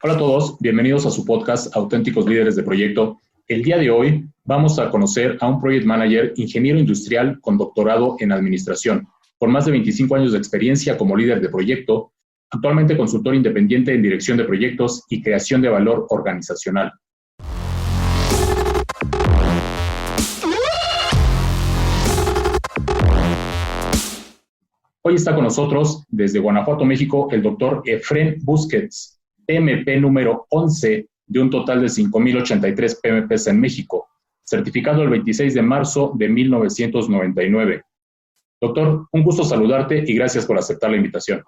Hola a todos, bienvenidos a su podcast Auténticos Líderes de Proyecto. El día de hoy vamos a conocer a un Project Manager, ingeniero industrial con doctorado en administración, con más de 25 años de experiencia como líder de proyecto, actualmente consultor independiente en dirección de proyectos y creación de valor organizacional. Hoy está con nosotros, desde Guanajuato, México, el doctor Efrén Busquets, PMP número 11 de un total de 5,083 PMPs en México, certificado el 26 de marzo de 1999. Doctor, un gusto saludarte y gracias por aceptar la invitación.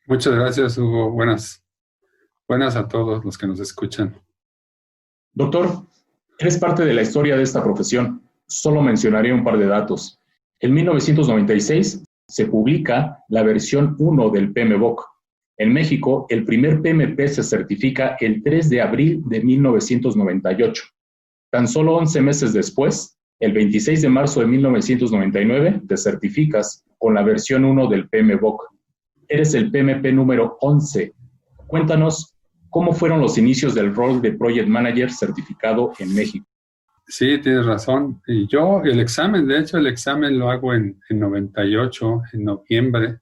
Muchas gracias, Hugo. Buenas a todos los que nos escuchan. Doctor, eres parte de la historia de esta profesión. Solo mencionaré un par de datos. En 1996 se publica la versión 1 del PMBOK. En México, el primer PMP se certifica el 3 de abril de 1998. Tan solo 11 meses después, el 26 de marzo de 1999, te certificas con la versión 1 del PMBOK. Eres el PMP número 11. Cuéntanos, ¿cómo fueron los inicios del rol de Project Manager certificado en México? Sí, tienes razón. Y yo, el examen lo hago en 98, en noviembre.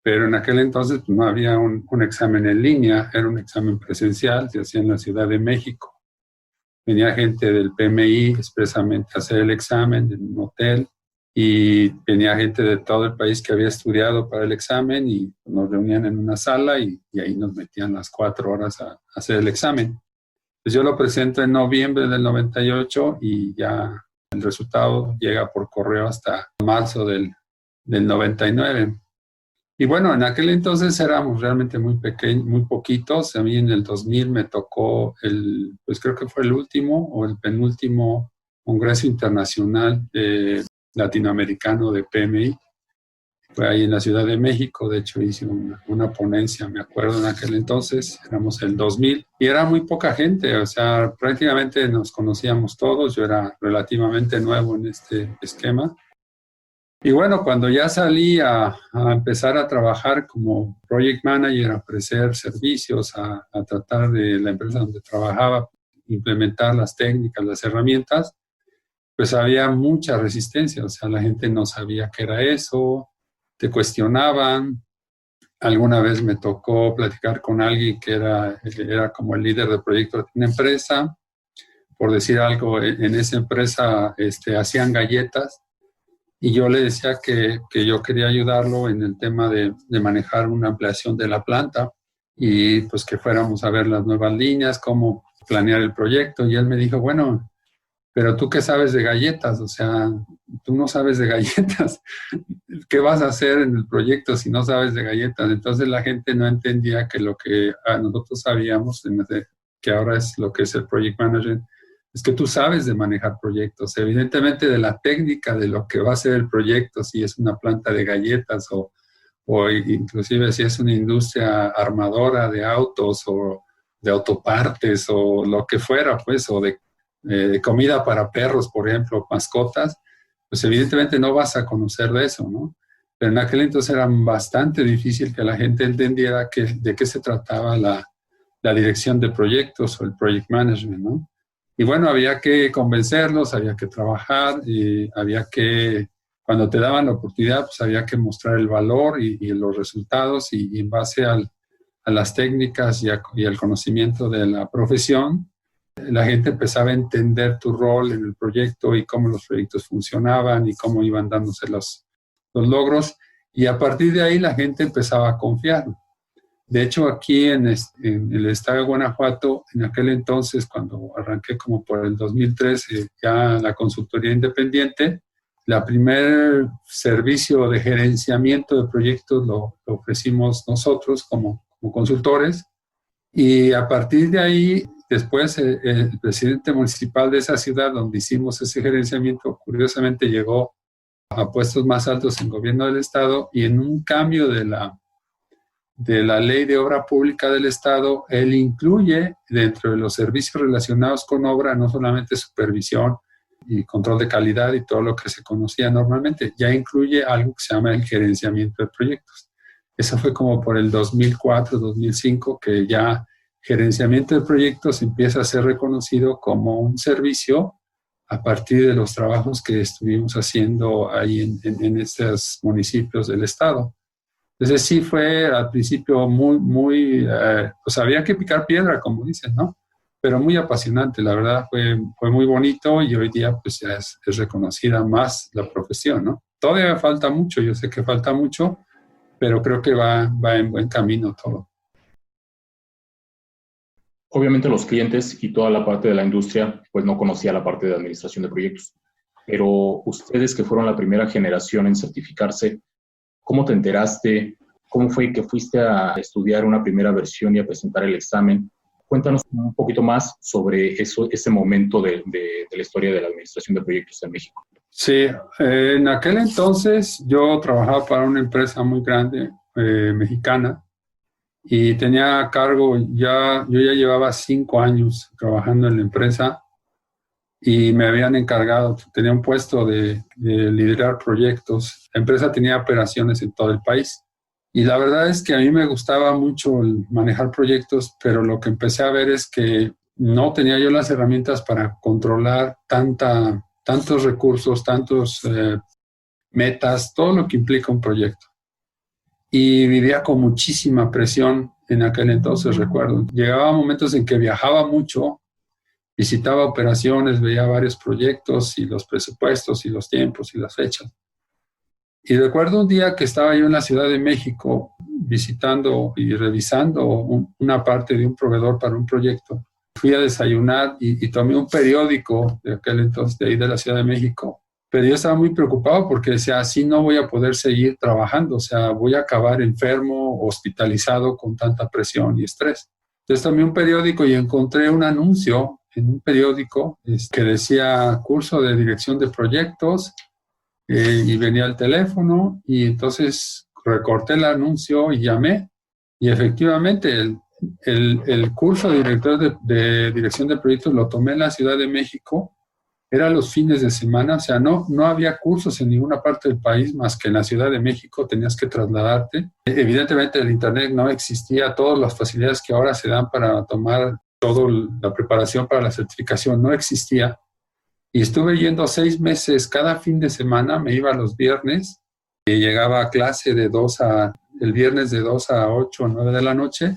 Pero en aquel entonces no había un examen en línea, era un examen presencial, se hacía en la Ciudad de México. Venía gente del PMI expresamente a hacer el examen en un hotel y venía gente de todo el país que había estudiado para el examen y nos reunían en una sala y ahí nos metían las 4 horas a hacer el examen. Pues yo lo presento en noviembre del 98 y ya el resultado llega por correo hasta marzo del 99. Y bueno, en aquel entonces éramos realmente muy pequeños, muy poquitos. A mí en el 2000 me tocó pues creo que fue el último o el penúltimo Congreso Internacional Latinoamericano de PMI. Fue ahí en la Ciudad de México, de hecho hice una ponencia, me acuerdo en aquel entonces, éramos el 2000, y era muy poca gente, o sea, prácticamente nos conocíamos todos, yo era relativamente nuevo en este esquema. Y bueno, cuando ya salí a empezar a trabajar como project manager, a ofrecer servicios, a tratar de la empresa donde trabajaba, implementar las técnicas, las herramientas, pues había mucha resistencia. O sea, la gente no sabía qué era eso, te cuestionaban. Alguna vez me tocó platicar con alguien que era como el líder de proyecto de una empresa. Por decir algo, en esa empresa hacían galletas. Y yo le decía que yo quería ayudarlo en el tema de manejar una ampliación de la planta y pues que fuéramos a ver las nuevas líneas, cómo planear el proyecto. Y él me dijo, bueno, pero ¿tú qué sabes de galletas? O sea, tú no sabes de galletas. ¿Qué vas a hacer en el proyecto si no sabes de galletas? Entonces la gente no entendía que lo que nosotros sabíamos, que ahora es lo que es el Project Manager, es que tú sabes de manejar proyectos, evidentemente de la técnica de lo que va a ser el proyecto, si es una planta de galletas o inclusive si es una industria armadora de autos o de autopartes o lo que fuera, pues, o de comida para perros, por ejemplo, mascotas, pues evidentemente no vas a conocer de eso, ¿no? Pero en aquel entonces era bastante difícil que la gente entendiera de qué se trataba la dirección de proyectos o el project management, ¿no? Y bueno, había que convencerlos, había que trabajar, y cuando te daban la oportunidad, pues había que mostrar el valor y los resultados y en base a las técnicas y al conocimiento de la profesión, la gente empezaba a entender tu rol en el proyecto y cómo los proyectos funcionaban y cómo iban dándose los logros. Y a partir de ahí la gente empezaba a confiar. De hecho, aquí en el estado de Guanajuato, en aquel entonces, cuando arranqué como por el 2013, ya la consultoría independiente, la primer servicio de gerenciamiento de proyectos lo ofrecimos nosotros como consultores. Y a partir de ahí, después el presidente municipal de esa ciudad donde hicimos ese gerenciamiento, curiosamente llegó a puestos más altos en gobierno del estado y en un cambio de la ley de obra pública del Estado, él incluye dentro de los servicios relacionados con obra no solamente supervisión y control de calidad y todo lo que se conocía normalmente, ya incluye algo que se llama el gerenciamiento de proyectos. Eso fue como por el 2004, 2005, que ya gerenciamiento de proyectos empieza a ser reconocido como un servicio a partir de los trabajos que estuvimos haciendo ahí en estos municipios del estado. Entonces sí fue al principio pues había que picar piedra, como dicen, ¿no? Pero muy apasionante, la verdad fue muy bonito y hoy día pues ya es reconocida más la profesión, ¿no? Todavía falta mucho, yo sé que falta mucho, pero creo que va en buen camino todo. Obviamente los clientes y toda la parte de la industria pues no conocía la parte de administración de proyectos, pero ustedes que fueron la primera generación en certificarse, ¿cómo te enteraste? ¿Cómo fue que fuiste a estudiar una primera versión y a presentar el examen? Cuéntanos un poquito más sobre ese momento de la historia de la administración de proyectos en México. Sí, en aquel entonces yo trabajaba para una empresa muy grande mexicana y tenía a cargo, yo ya llevaba 5 años trabajando en la empresa y me habían encargado, tenía un puesto de liderar proyectos. La empresa tenía operaciones en todo el país. Y la verdad es que a mí me gustaba mucho manejar proyectos, pero lo que empecé a ver es que no tenía yo las herramientas para controlar tantos recursos, tantos metas, todo lo que implica un proyecto. Y vivía con muchísima presión en aquel entonces, recuerdo. Llegaba momentos en que viajaba mucho, visitaba operaciones, veía varios proyectos y los presupuestos y los tiempos y las fechas. Y recuerdo un día que estaba yo en la Ciudad de México visitando y revisando una parte de un proveedor para un proyecto. Fui a desayunar y tomé un periódico de aquel entonces de ahí de la Ciudad de México. Pero yo estaba muy preocupado porque decía, así no voy a poder seguir trabajando, o sea, voy a acabar enfermo, hospitalizado con tanta presión y estrés. Entonces tomé un periódico y encontré un anuncio en un periódico que decía curso de dirección de proyectos y venía el teléfono y entonces recorté el anuncio y llamé y efectivamente el curso de director de dirección de proyectos lo tomé en la Ciudad de México. Era los fines de semana, o sea, no había cursos en ninguna parte del país más que en la Ciudad de México, tenías que trasladarte. Evidentemente el internet no existía, todas las facilidades que ahora se dan para tomar toda la preparación para la certificación no existía. Y estuve yendo 6 meses, cada fin de semana, me iba los viernes, y llegaba a clase el viernes de 2 a 8 o 9 de la noche,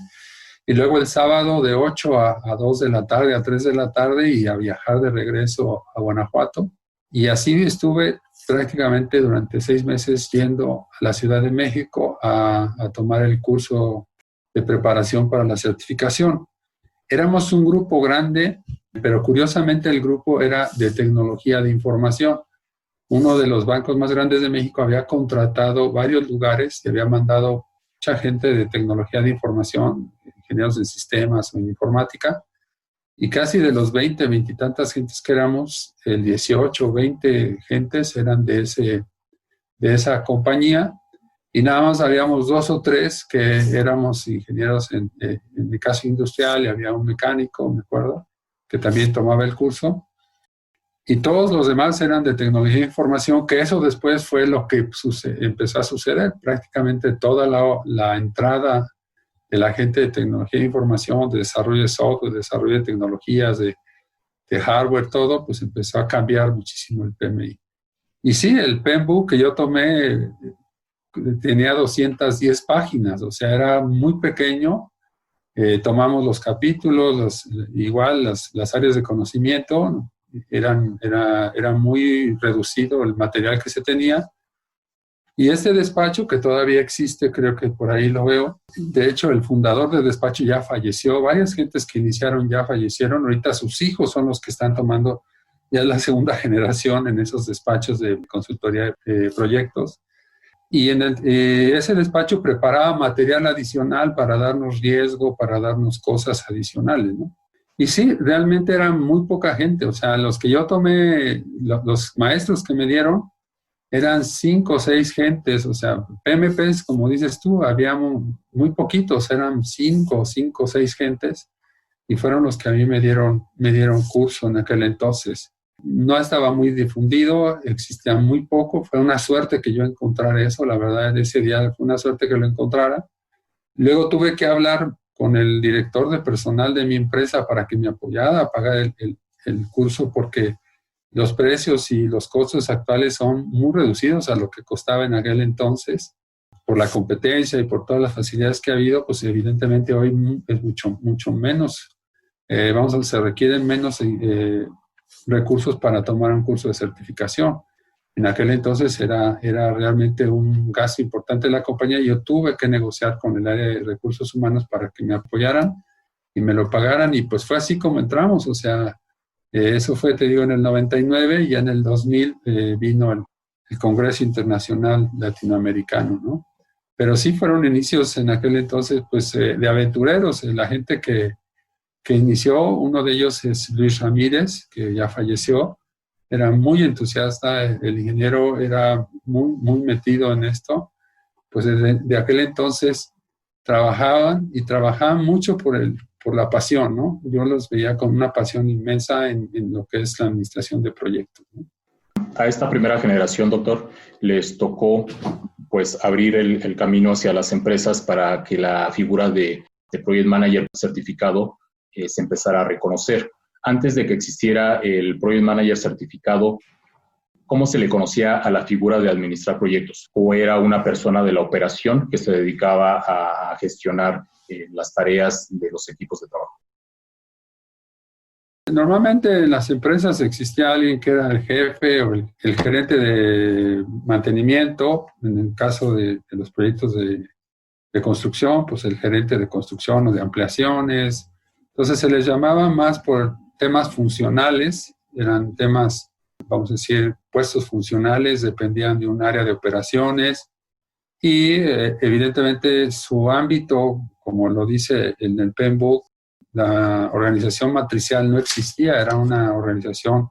y luego el sábado de 8 a 2 de la tarde, a 3 de la tarde, y a viajar de regreso a Guanajuato. Y así estuve prácticamente durante 6 meses yendo a la Ciudad de México a tomar el curso de preparación para la certificación. Éramos un grupo grande, pero curiosamente el grupo era de tecnología de información. Uno de los bancos más grandes de México había contratado varios lugares y había mandado mucha gente de tecnología de información, ingenieros de sistemas o en informática, y casi de los 20 y tantas gentes que éramos, el 18 o 20 gentes eran de esa compañía, y nada más habíamos 2 o 3 que éramos ingenieros en mi caso industrial, y había un mecánico, me acuerdo, que también tomaba el curso, y todos los demás eran de tecnología de información, que eso después fue lo que empezó a suceder. Prácticamente toda la entrada de la gente de tecnología de información, de desarrollo de software, de desarrollo de tecnologías, de hardware, todo, pues empezó a cambiar muchísimo el PMI. Y sí, el PMBOK que yo tomé tenía 210 páginas, o sea, era muy pequeño. Tomamos los capítulos, igual las áreas de conocimiento, era muy reducido el material que se tenía. Y este despacho, que todavía existe, creo que por ahí lo veo. De hecho, el fundador del despacho ya falleció. Varias gentes que iniciaron ya fallecieron. Ahorita sus hijos son los que están tomando ya la segunda generación en esos despachos de consultoría de proyectos. Y ese despacho preparaba material adicional para darnos riesgo, para darnos cosas adicionales, ¿no? Y sí, realmente era muy poca gente. O sea, los que yo tomé, los maestros que me dieron, eran 5 o 6 gentes. O sea, PMPs, como dices tú, había muy poquitos, eran 5 o 6 gentes. Y fueron los que a mí me dieron curso en aquel entonces. No estaba muy difundido, existía muy poco. Fue una suerte que yo encontrara eso, la verdad, ese día fue una suerte que lo encontrara. Luego tuve que hablar con el director de personal de mi empresa para que me apoyara a pagar el curso, porque los precios y los costos actuales son muy reducidos a lo que costaba en aquel entonces. Por la competencia y por todas las facilidades que ha habido, pues evidentemente hoy es mucho menos. Se requieren menos recursos para tomar un curso de certificación. En aquel entonces era realmente un gasto importante de la compañía y yo tuve que negociar con el área de recursos humanos para que me apoyaran y me lo pagaran, y pues fue así como entramos. O sea, eso fue, te digo, en el 99, y ya en el 2000 vino el Congreso Internacional Latinoamericano, ¿no? Pero sí fueron inicios en aquel entonces, pues, de aventureros. La gente que inició, uno de ellos es Luis Ramírez, que ya falleció. Era muy entusiasta, el ingeniero era muy metido en esto. Pues de aquel entonces trabajaban mucho por la pasión, ¿no? Yo los veía con una pasión inmensa en lo que es la administración de proyectos, ¿no? A esta primera generación, doctor, les tocó pues abrir el camino hacia las empresas para que la figura de Project Manager certificado se empezara a reconocer. Antes de que existiera el Project Manager certificado, ¿cómo se le conocía a la figura de administrar proyectos? ¿O era una persona de la operación que se dedicaba a gestionar las tareas de los equipos de trabajo? Normalmente en las empresas existía alguien que era el jefe o el gerente de mantenimiento. En el caso de los proyectos de construcción, pues el gerente de construcción o de ampliaciones. Entonces se les llamaba más por temas funcionales, eran temas, vamos a decir, puestos funcionales, dependían de un área de operaciones, y evidentemente su ámbito, como lo dice en el PMBOK, la organización matricial no existía, era una organización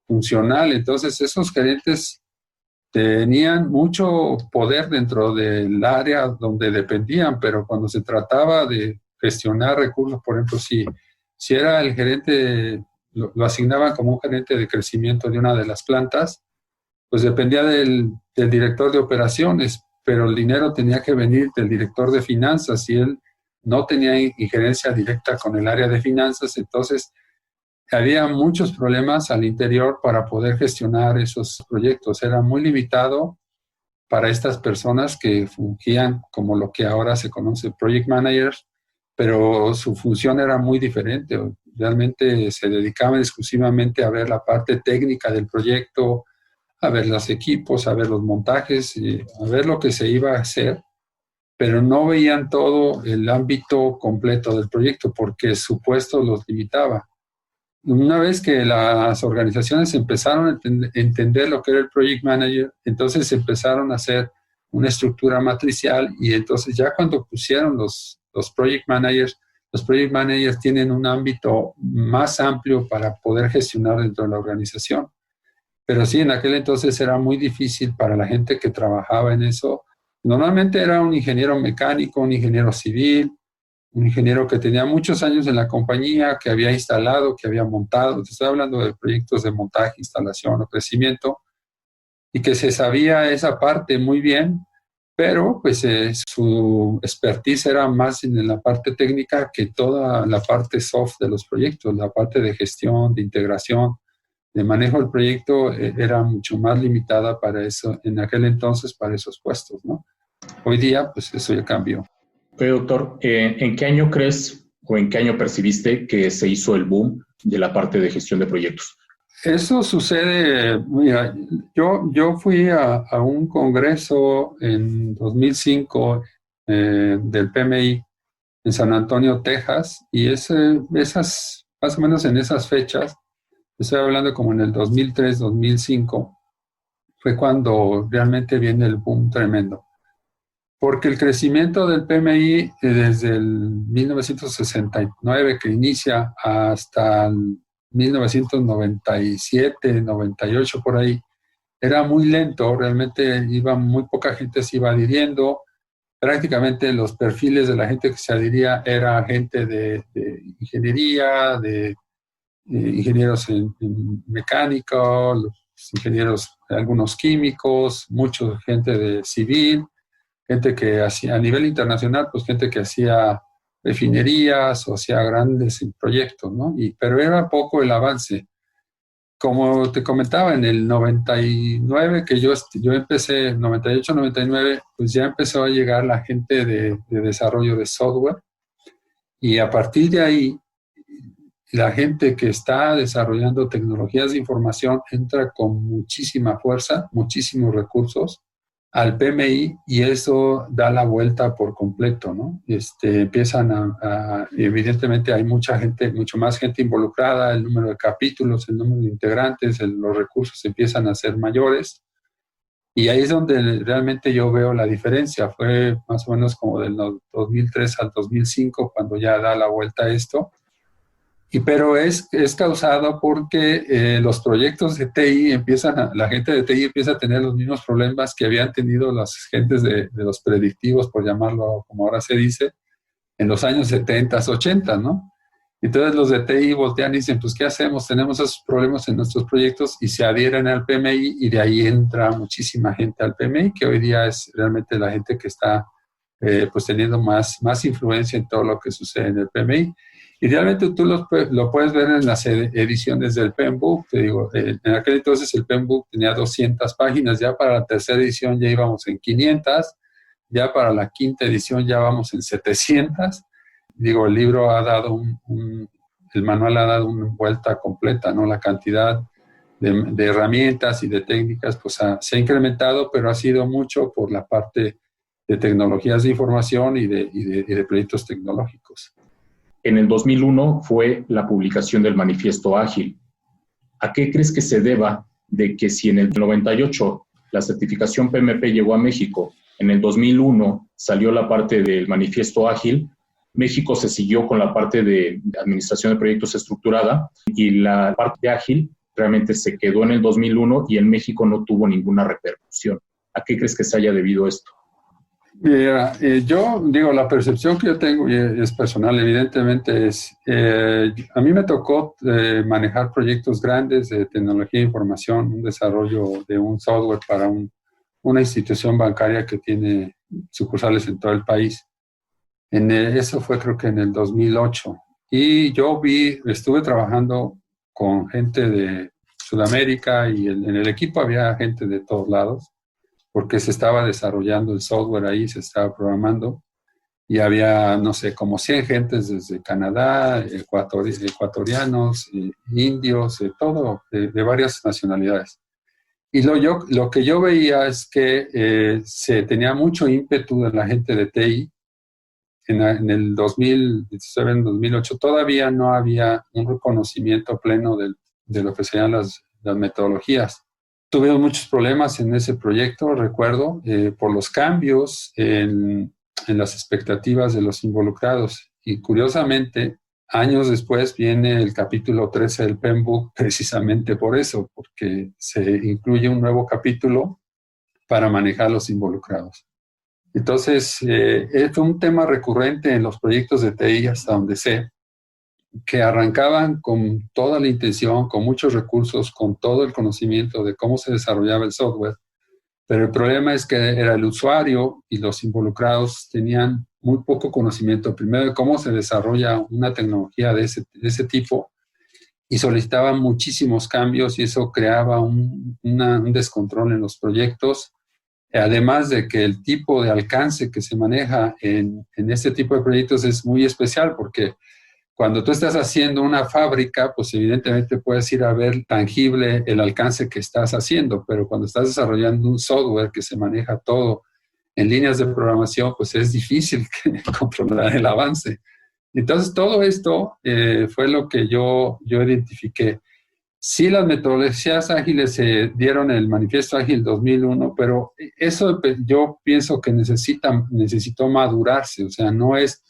funcional. Entonces esos gerentes tenían mucho poder dentro del área donde dependían, pero cuando se trataba de gestionar recursos, por ejemplo, si era el gerente, lo asignaban como un gerente de crecimiento de una de las plantas, pues dependía del director de operaciones, pero el dinero tenía que venir del director de finanzas, y él no tenía injerencia directa con el área de finanzas. Entonces había muchos problemas al interior para poder gestionar esos proyectos. Era muy limitado para estas personas que fungían como lo que ahora se conoce project managers, pero su función era muy diferente. Realmente se dedicaban exclusivamente a ver la parte técnica del proyecto, a ver los equipos, a ver los montajes, a ver lo que se iba a hacer, pero no veían todo el ámbito completo del proyecto porque su puesto los limitaba. Una vez que las organizaciones empezaron a entender lo que era el Project Manager, entonces empezaron a hacer una estructura matricial, y entonces ya cuando pusieron los Project Managers tienen un ámbito más amplio para poder gestionar dentro de la organización. Pero sí, en aquel entonces era muy difícil para la gente que trabajaba en eso. Normalmente era un ingeniero mecánico, un ingeniero civil, un ingeniero que tenía muchos años en la compañía, que había instalado, que había montado. Te estoy hablando de proyectos de montaje, instalación o crecimiento, y que se sabía esa parte muy bien, pero pues su expertise era más en la parte técnica que toda la parte soft de los proyectos, la parte de gestión, de integración, de manejo del proyecto era mucho más limitada para eso, en aquel entonces, para esos puestos, ¿no? Hoy día, pues eso ya cambió. Oye, doctor, ¿en qué año crees o en qué año percibiste que se hizo el boom de la parte de gestión de proyectos? Eso sucede, mira, yo fui a un congreso en 2005 del PMI en San Antonio, Texas, y esas, más o menos en esas fechas, estoy hablando como en el 2003, 2005, fue cuando realmente viene el boom tremendo. Porque el crecimiento del PMI desde el 1969 que inicia hasta el 1997, 98 por ahí, era muy lento. Realmente muy poca gente se iba adhiriendo. Prácticamente los perfiles de la gente que se adhiría era gente de ingeniería, de ingenieros en mecánica, los ingenieros, algunos químicos, mucha gente de civil, gente que hacía a nivel internacional, pues gente que hacía refinerías o hacía grandes proyectos, ¿no? Pero era poco el avance. Como te comentaba, en el 99, que yo empecé, 98, 99, pues ya empezó a llegar la gente de desarrollo de software, y a partir de ahí, la gente que está desarrollando tecnologías de información entra con muchísima fuerza, muchísimos recursos al PMI, y eso da la vuelta por completo, ¿no? Empiezan evidentemente hay mucha gente, mucho más gente involucrada, el número de capítulos, el número de integrantes, los recursos empiezan a ser mayores, y ahí es donde realmente yo veo la diferencia. Fue más o menos como del 2003 al 2005 cuando ya da la vuelta a esto. Pero es causado porque los proyectos de TI la gente de TI empieza a tener los mismos problemas que habían tenido las gentes de los predictivos, por llamarlo como ahora se dice, en los años 70, 80, ¿no? Entonces los de TI voltean y dicen, pues, ¿qué hacemos? Tenemos esos problemas en nuestros proyectos, y se adhieren al PMI, y de ahí entra muchísima gente al PMI, que hoy día es realmente la gente que está pues teniendo más influencia en todo lo que sucede en el PMI. Y realmente tú lo puedes ver en las ediciones del PMBOK. Te digo, en aquel entonces el PMBOK tenía 200 páginas, ya para la tercera edición ya íbamos en 500, ya para la quinta edición ya vamos en 700. Digo, el libro ha dado el manual ha dado una vuelta completa, ¿no? La cantidad de herramientas y de técnicas pues se ha incrementado, pero ha sido mucho por la parte de tecnologías de información y de proyectos tecnológicos. En el 2001 fue la publicación del Manifiesto Ágil. ¿A qué crees que se deba de que si en el 98 la certificación PMP llegó a México, en el 2001 salió la parte del Manifiesto Ágil, México se siguió con la parte de administración de proyectos estructurada, y la parte ágil realmente se quedó en el 2001 y en México no tuvo ninguna repercusión? ¿A qué crees que se haya debido esto? Mira, yo digo, la percepción que yo tengo, y es personal, evidentemente, a mí me tocó manejar proyectos grandes de tecnología de información, un desarrollo de un software para una institución bancaria que tiene sucursales en todo el país. Eso fue creo que en el 2008. Y yo estuve trabajando con gente de Sudamérica, y en el equipo había gente de todos lados, porque se estaba desarrollando el software ahí, se estaba programando, y había, no sé, como 100 gentes desde Canadá, ecuatorianos, indios, todo, de varias nacionalidades. Y lo que yo veía es que se tenía mucho ímpetu de la gente de TI. En el 2007, 2008, todavía no había un reconocimiento pleno de lo que serían las metodologías. Tuvimos muchos problemas en ese proyecto, recuerdo, por los cambios en las expectativas de los involucrados. Y curiosamente, años después viene el capítulo 13 del PMBOK precisamente por eso, porque se incluye un nuevo capítulo para manejar los involucrados. Entonces, fue un tema recurrente en los proyectos de TI, hasta donde sé, que arrancaban con toda la intención, con muchos recursos, con todo el conocimiento de cómo se desarrollaba el software, pero el problema es que era el usuario y los involucrados tenían muy poco conocimiento, primero de cómo se desarrolla una tecnología de ese tipo, y solicitaban muchísimos cambios, y eso creaba un descontrol en los proyectos. Además de que el tipo de alcance que se maneja en este tipo de proyectos es muy especial, porque cuando tú estás haciendo una fábrica, pues evidentemente puedes ir a ver tangible el alcance que estás haciendo, pero cuando estás desarrollando un software que se maneja todo en líneas de programación, pues es difícil controlar el avance. Entonces, todo esto fue lo que yo identifiqué. Sí, las metodologías ágiles se dieron en el Manifiesto Ágil 2001, pero eso yo pienso que necesitó madurarse. O sea, no es,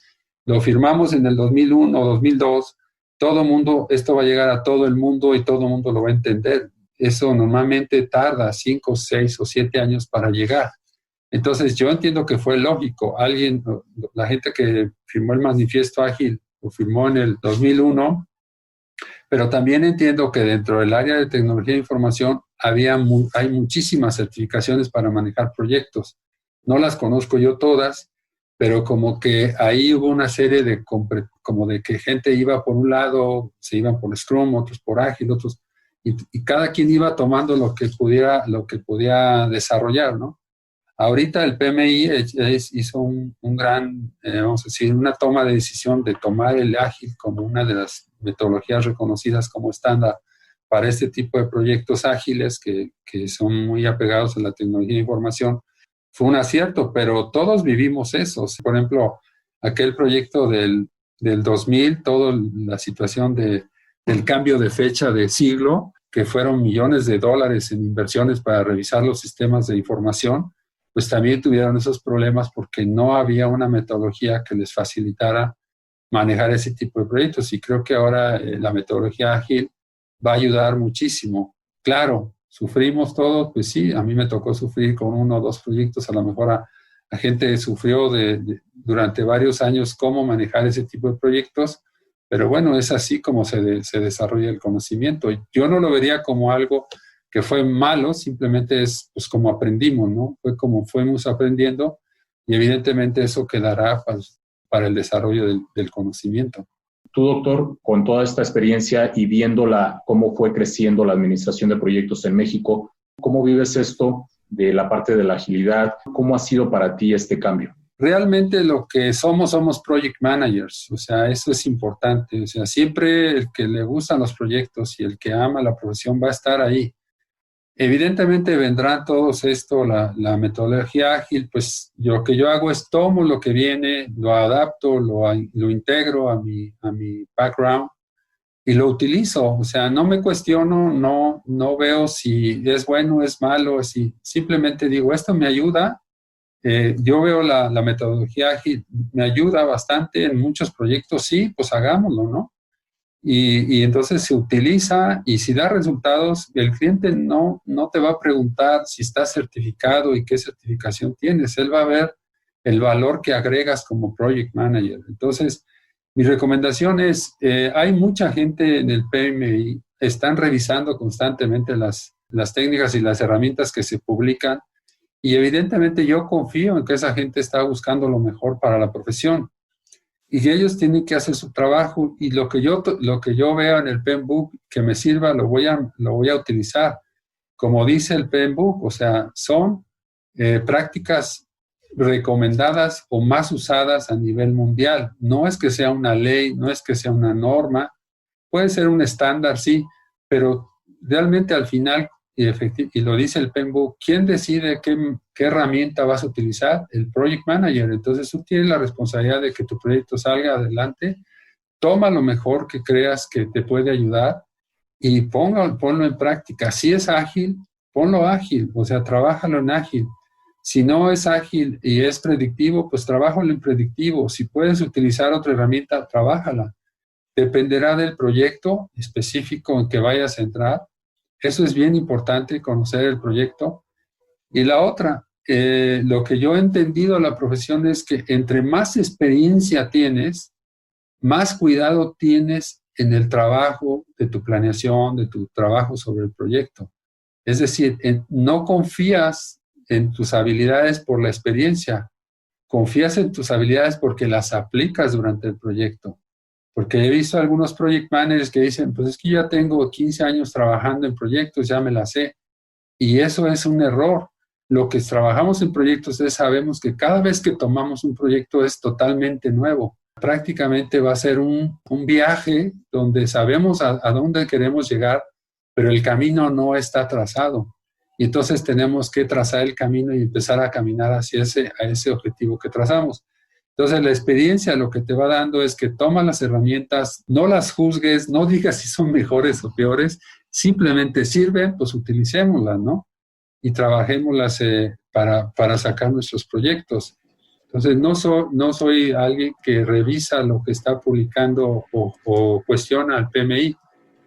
lo firmamos en el 2001 o 2002, todo mundo, esto va a llegar a todo el mundo y todo el mundo lo va a entender. Eso normalmente tarda 5, 6 o 7 años para llegar. Entonces, yo entiendo que fue lógico. La gente que firmó el Manifiesto Ágil, lo firmó en el 2001, pero también entiendo que dentro del área de tecnología de información hay muchísimas certificaciones para manejar proyectos. No las conozco yo todas, pero como que ahí hubo una serie de, como de que gente iba por un lado, se iban por Scrum, otros por Ágil, otros, y cada quien iba tomando lo que podía desarrollar, ¿no? Ahorita el PMI hizo un gran, vamos a decir, una toma de decisión de tomar el Ágil como una de las metodologías reconocidas como estándar para este tipo de proyectos ágiles que son muy apegados a la tecnología de información. Fue un acierto, pero todos vivimos eso. Por ejemplo, aquel proyecto del 2000, toda la situación del cambio de fecha de siglo, que fueron millones de dólares en inversiones para revisar los sistemas de información, pues también tuvieron esos problemas porque no había una metodología que les facilitara manejar ese tipo de proyectos. Y creo que ahora la metodología ágil va a ayudar muchísimo. Claro, sufrimos todos, pues sí, a mí me tocó sufrir con 1 o 2 proyectos, a lo mejor la gente sufrió durante varios años cómo manejar ese tipo de proyectos, pero bueno, es así como se desarrolla el conocimiento. Yo no lo vería como algo que fue malo, simplemente es pues como aprendimos, ¿no? Fue como fuimos aprendiendo y evidentemente eso quedará para el desarrollo del conocimiento. Tú, doctor, con toda esta experiencia y viéndola cómo fue creciendo la administración de proyectos en México, ¿cómo vives esto de la parte de la agilidad? ¿Cómo ha sido para ti este cambio? Realmente lo que somos project managers, o sea, eso es importante. O sea, siempre el que le gustan los proyectos y el que ama la profesión va a estar ahí. Evidentemente vendrán todos esto, la metodología ágil, pues lo que yo hago es tomo lo que viene, lo adapto, lo integro a mi background y lo utilizo. O sea, no me cuestiono, no veo si es bueno o es malo, simplemente digo, esto me ayuda. Yo veo la metodología ágil, me ayuda bastante en muchos proyectos, sí, pues hagámoslo, ¿no? Y entonces se utiliza y si da resultados, el cliente no te va a preguntar si estás certificado y qué certificación tienes. Él va a ver el valor que agregas como project manager. Entonces, mi recomendación es, hay mucha gente en el PMI, están revisando constantemente las técnicas y las herramientas que se publican y evidentemente yo confío en que esa gente está buscando lo mejor para la profesión. Y ellos tienen que hacer su trabajo y lo que yo veo en el PMBOK que me sirva lo voy a utilizar. Como dice el PMBOK, o sea, son prácticas recomendadas o más usadas a nivel mundial. No es que sea una ley, no es que sea una norma, puede ser un estándar, sí, pero realmente al final, y lo dice el PMBOK, ¿quién decide qué herramienta vas a utilizar? El Project Manager. Entonces tú tienes la responsabilidad de que tu proyecto salga adelante, toma lo mejor que creas que te puede ayudar y ponlo en práctica. Si es ágil, ponlo ágil, o sea, trabájalo en ágil. Si no es ágil y es predictivo, pues trabájalo en predictivo. Si puedes utilizar otra herramienta, trabájala. Dependerá del proyecto específico en que vayas a entrar. Eso es bien importante, conocer el proyecto. Y la otra, lo que yo he entendido de la profesión es que entre más experiencia tienes, más cuidado tienes en el trabajo de tu planeación, de tu trabajo sobre el proyecto. Es decir, no confías en tus habilidades por la experiencia, confías en tus habilidades porque las aplicas durante el proyecto. Porque he visto algunos project managers que dicen, pues es que ya tengo 15 años trabajando en proyectos, ya me la sé. Y eso es un error. Lo que trabajamos en proyectos es, sabemos que cada vez que tomamos un proyecto es totalmente nuevo. Prácticamente va a ser un viaje donde sabemos a dónde queremos llegar, pero el camino no está trazado. Y entonces tenemos que trazar el camino y empezar a caminar hacia ese objetivo que trazamos. Entonces la experiencia lo que te va dando es que toma las herramientas, no las juzgues, no digas si son mejores o peores, simplemente sirven, pues utilicémoslas, ¿no? Y trabajémoslas para sacar nuestros proyectos. Entonces no soy alguien que revisa lo que está publicando o cuestiona al PMI.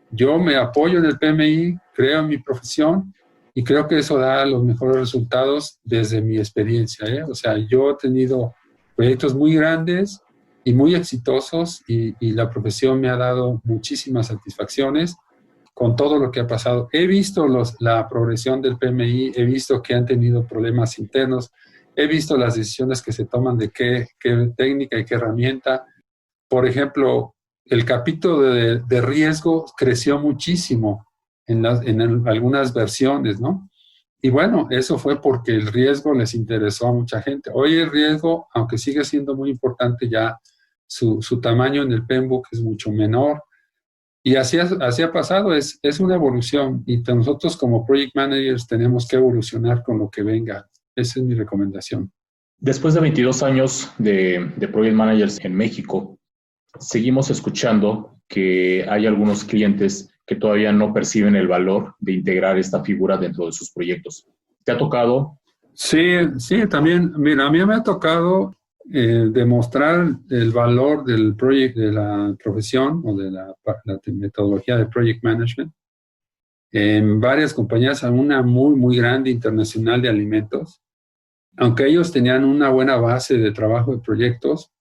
Yo me apoyo en el PMI, creo en mi profesión y creo que eso da los mejores resultados desde mi experiencia, ¿eh? O sea, yo he tenido proyectos muy grandes y muy exitosos y la profesión me ha dado muchísimas satisfacciones con todo lo que ha pasado. He visto la progresión del PMI, he visto que han tenido problemas internos, he visto las decisiones que se toman de qué técnica y qué herramienta. Por ejemplo, el capítulo de riesgo creció muchísimo en algunas versiones, ¿no? Y bueno, eso fue porque el riesgo les interesó a mucha gente. Hoy el riesgo, aunque sigue siendo muy importante, ya su tamaño en el PMBOK es mucho menor. Y así ha pasado, es una evolución. Y nosotros como Project Managers tenemos que evolucionar con lo que venga. Esa es mi recomendación. Después de 22 años de Project Managers en México, seguimos escuchando que hay algunos clientes que todavía no perciben el valor de integrar esta figura dentro de sus proyectos. ¿Te ha tocado? Sí, también. Mira, a mí me ha tocado demostrar el valor del proyecto, de la profesión o de la metodología de Project Management en varias compañías, una muy, muy grande internacional de alimentos. Aunque ellos tenían una buena base de trabajo de proyectos,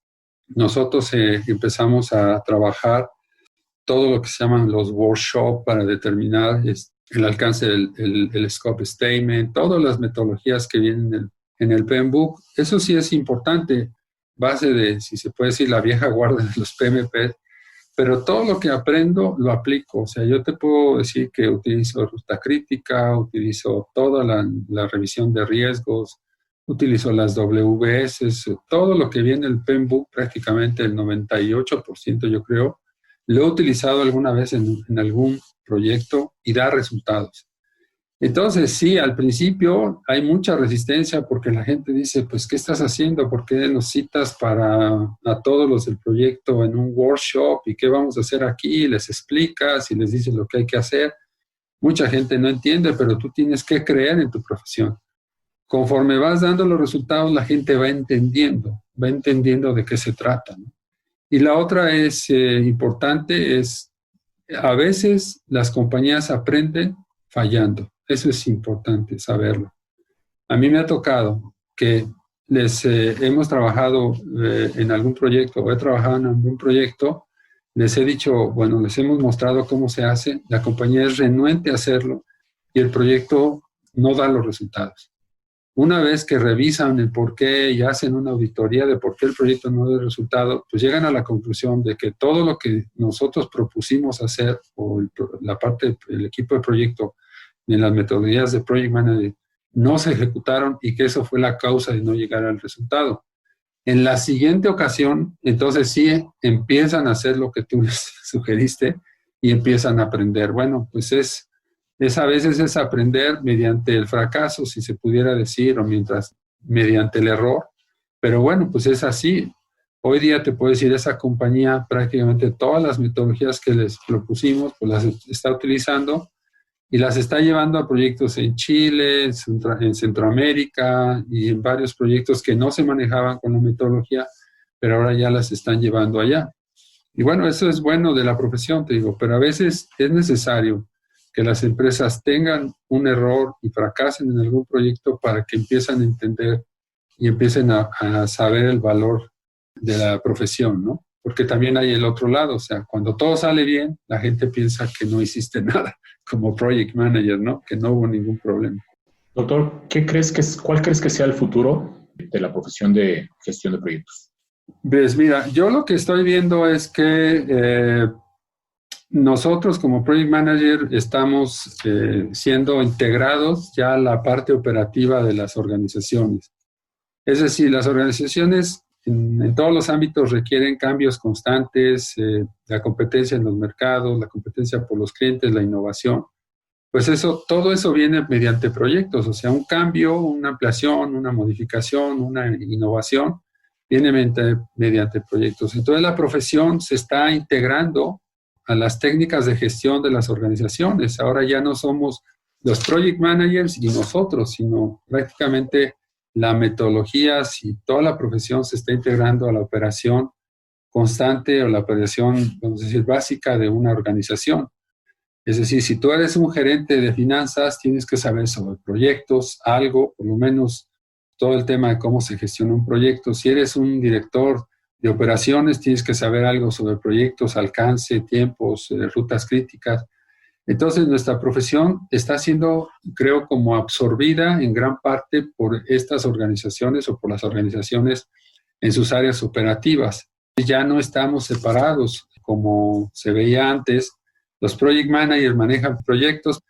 nosotros empezamos a trabajar todo lo que se llaman los workshops para determinar el alcance del scope statement, todas las metodologías que vienen en el PMBOK. Eso sí es importante, base de, si se puede decir, la vieja guardia de los PMP, pero todo lo que aprendo lo aplico. O sea, yo te puedo decir que utilizo ruta crítica, utilizo toda la revisión de riesgos, utilizo las WS, todo lo que viene en el PMBOK, prácticamente el 98% yo creo, lo he utilizado alguna vez en algún proyecto y da resultados. Entonces, sí, al principio hay mucha resistencia porque la gente dice, pues, ¿qué estás haciendo? ¿Por qué nos citas a todos los del proyecto en un workshop? ¿Y qué vamos a hacer aquí? Les explicas y les dices lo que hay que hacer. Mucha gente no entiende, pero tú tienes que creer en tu profesión. Conforme vas dando los resultados, la gente va entendiendo de qué se trata, ¿no? Y la otra es importante, a veces las compañías aprenden fallando. Eso es importante saberlo. A mí me ha tocado que hemos trabajado en algún proyecto o he trabajado en algún proyecto, les he dicho, bueno, les hemos mostrado cómo se hace, la compañía es renuente a hacerlo y el proyecto no da los resultados. Una vez que revisan el por qué y hacen una auditoría de por qué el proyecto no da resultado, pues llegan a la conclusión de que todo lo que nosotros propusimos hacer, o el equipo de proyecto en las metodologías de Project Management, no se ejecutaron y que eso fue la causa de no llegar al resultado. En la siguiente ocasión, entonces sí empiezan a hacer lo que tú les sugeriste y empiezan a aprender. Bueno, pues a veces es aprender mediante el fracaso, si se pudiera decir, o mediante el error. Pero bueno, pues es así. Hoy día te puedo decir, esa compañía prácticamente todas las metodologías que les propusimos, pues las está utilizando y las está llevando a proyectos en Chile, en Centroamérica y en varios proyectos que no se manejaban con la metodología, pero ahora ya las están llevando allá. Y bueno, eso es bueno de la profesión, te digo, pero a veces es necesario que las empresas tengan un error y fracasen en algún proyecto para que empiecen a entender y empiecen a saber el valor de la profesión, ¿no? Porque también hay el otro lado, o sea, cuando todo sale bien, la gente piensa que no hiciste nada como project manager, ¿no? Que no hubo ningún problema. Doctor, ¿cuál crees que sea el futuro de la profesión de gestión de proyectos? Pues mira, yo lo que estoy viendo es que nosotros como Project Manager estamos siendo integrados ya a la parte operativa de las organizaciones. Es decir, las organizaciones en todos los ámbitos requieren cambios constantes, la competencia en los mercados, la competencia por los clientes, la innovación. Pues todo eso viene mediante proyectos, o sea, un cambio, una ampliación, una modificación, una innovación, viene mediante proyectos. Entonces la profesión se está integrando a las técnicas de gestión de las organizaciones. Ahora ya no somos los project managers y nosotros, sino prácticamente la metodología y toda la profesión se está integrando a la operación constante o la operación, vamos a decir, básica de una organización. Es decir, si tú eres un gerente de finanzas, tienes que saber sobre proyectos, algo, por lo menos todo el tema de cómo se gestiona un proyecto. Si eres un director de operaciones, tienes que saber algo sobre proyectos, alcance, tiempos, rutas críticas. Entonces, nuestra profesión está siendo, creo, como absorbida en gran parte por estas organizaciones o por las organizaciones en sus áreas operativas. Ya no estamos separados como se veía antes. Los project managers manejan proyectos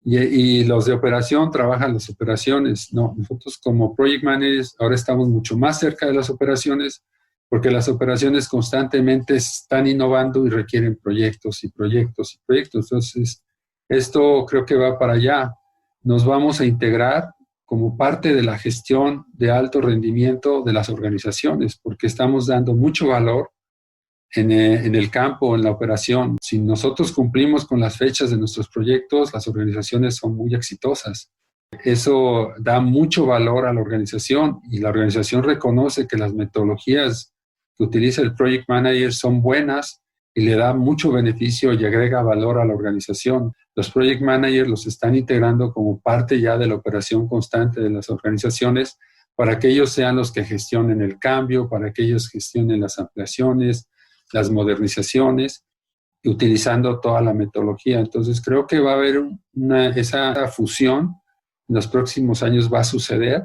y los de operación trabajan las operaciones. No, nosotros como project managers ahora estamos mucho más cerca de las operaciones porque las operaciones constantemente están innovando y requieren proyectos y proyectos y proyectos. Entonces, esto creo que va para allá. Nos vamos a integrar como parte de la gestión de alto rendimiento de las organizaciones, porque estamos dando mucho valor en el campo, en la operación. Si nosotros cumplimos con las fechas de nuestros proyectos, las organizaciones son muy exitosas. Eso da mucho valor a la organización y la organización reconoce que las metodologías que utiliza el Project Manager son buenas y le da mucho beneficio y agrega valor a la organización. Los Project Managers los están integrando como parte ya de la operación constante de las organizaciones para que ellos sean los que gestionen el cambio, para que ellos gestionen las ampliaciones, las modernizaciones, utilizando toda la metodología. Entonces, creo que va a haber esa fusión en los próximos años, va a suceder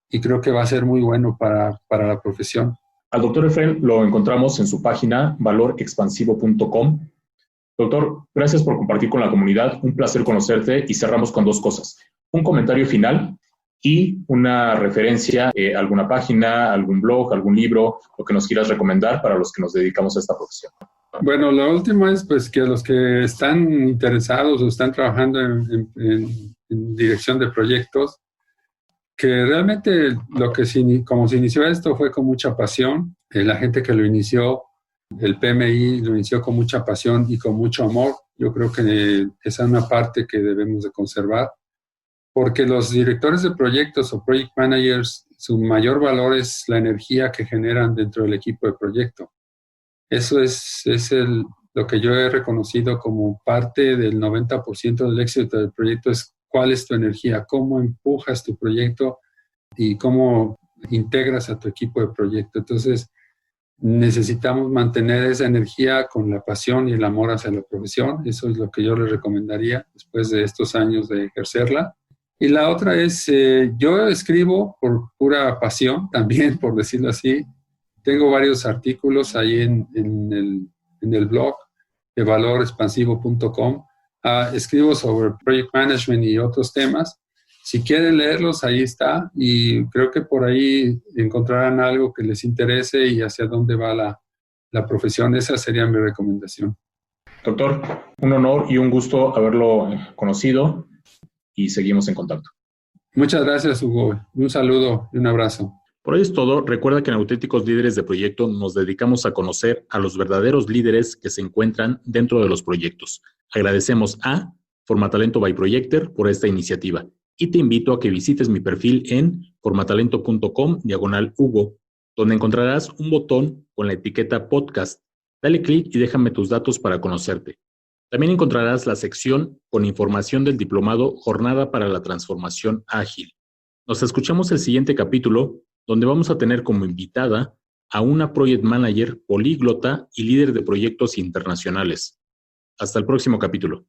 y creo que va a ser muy bueno para la profesión. Al doctor Efraín lo encontramos en su página valorexpansivo.com. Doctor, gracias por compartir con la comunidad. Un placer conocerte y cerramos con dos cosas. Un comentario final y una referencia a alguna página, algún blog, algún libro, lo que nos quieras recomendar para los que nos dedicamos a esta profesión. Bueno, lo último es pues que los que están interesados o están trabajando en dirección de proyectos, que realmente como se inició esto fue con mucha pasión. La gente que lo inició, el PMI lo inició con mucha pasión y con mucho amor. Yo creo que esa es una parte que debemos de conservar, porque los directores de proyectos o project managers, su mayor valor es la energía que generan dentro del equipo de proyecto. Eso es lo que yo he reconocido como parte del 90% del éxito del proyecto, es cuál es tu energía, cómo empujas tu proyecto y cómo integras a tu equipo de proyecto. Entonces, necesitamos mantener esa energía con la pasión y el amor hacia la profesión. Eso es lo que yo les recomendaría después de estos años de ejercerla. Y la otra es, yo escribo por pura pasión también, por decirlo así. Tengo varios artículos ahí en el blog de valorexpansivo.com. Escribo sobre project management y otros temas. Si quieren leerlos, ahí está. Y creo que por ahí encontrarán algo que les interese y hacia dónde va la profesión. Esa sería mi recomendación. Doctor, un honor y un gusto haberlo conocido y seguimos en contacto. Muchas gracias, Hugo. Un saludo y un abrazo. Por hoy es todo. Recuerda que en Auténticos Líderes de Proyecto nos dedicamos a conocer a los verdaderos líderes que se encuentran dentro de los proyectos. Agradecemos a Formatalento by Projecter por esta iniciativa y te invito a que visites mi perfil en formatalento.com/Hugo, donde encontrarás un botón con la etiqueta podcast. Dale clic y déjame tus datos para conocerte. También encontrarás la sección con información del diplomado Jornada para la Transformación Ágil. Nos escuchamos el siguiente capítulo, donde vamos a tener como invitada a una Project Manager políglota y líder de proyectos internacionales. Hasta el próximo capítulo.